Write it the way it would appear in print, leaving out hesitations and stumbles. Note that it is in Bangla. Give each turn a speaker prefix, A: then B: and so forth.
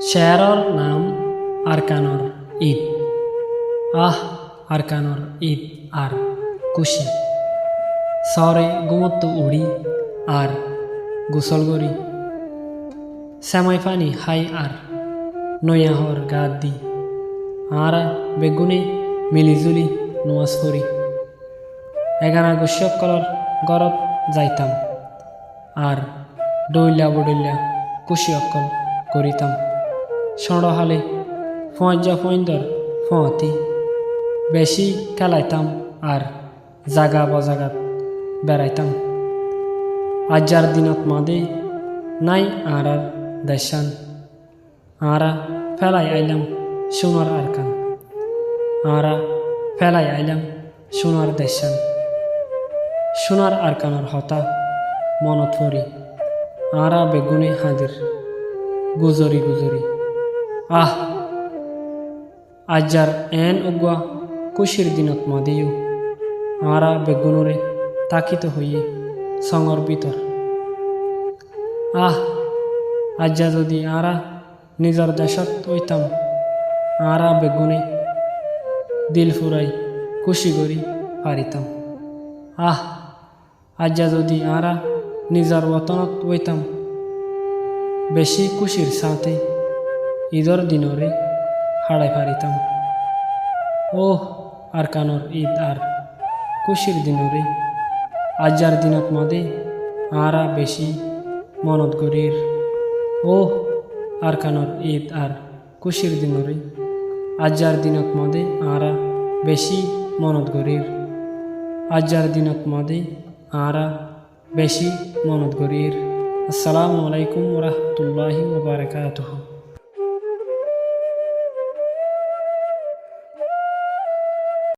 A: শ্বেয়াৰৰ নাম আৰকানৰ ঈদ। আৰকানৰ ঈদ আর খুশি শহরে ঘুমত্ত উড়ি আর গোসল করি শ্যামাই পানি হাই আর নয়াহর গাদ দি আরা বেগুনে মিলিজুলি নোয়াজ করি এগানা গুসকলর গরত যাইতাম আর ডইলা বডইলা খুশি অকল করিতাম সড়হালে ফঁজা ফইন্দর ফঁতি বেশি খেলাইতাম আর জাগা বজাগাত বেড়াইতাম আজার দিনত মাদে নাই আর দেশান আরা ফেলাই আইলাম সোনার আরকান আরা ফেলাই আইলাম সোনার দেশান সোনার আরকানের হতা মনত পড়ি আরা বেগুনে হাজির গুজরি গুজরি আজার এন উগুয়া খুশির দিনত মাদিও আরা বেগুনরে তাকিত হইয়ে সঙর ভিতর আজ্জা যদি আরা নিজর দেশত হইতাম আরা বেগুনে দিল ফুরাই খুশি করি পারিতাম আজ্জা যদি আরা নিজর ওতনত হইতাম বেশি খুশির সাথে ঈদর দিনরে হারাই পারিতাম আরকানর ঈদ আর খুশির দিনরে আজার দিনত মদে আরা বেশি মনত গরির আরকানর ঈদ আর খুশির দিনরে আজার দিনত মদে আরা বেশি মনত গরির আজার দিনত মদে আরা বেশি মনত গরির। আসসালামু আলাইকুম ওয়া রাহমাতুল্লাহি ওয়া বারাকাতুহু।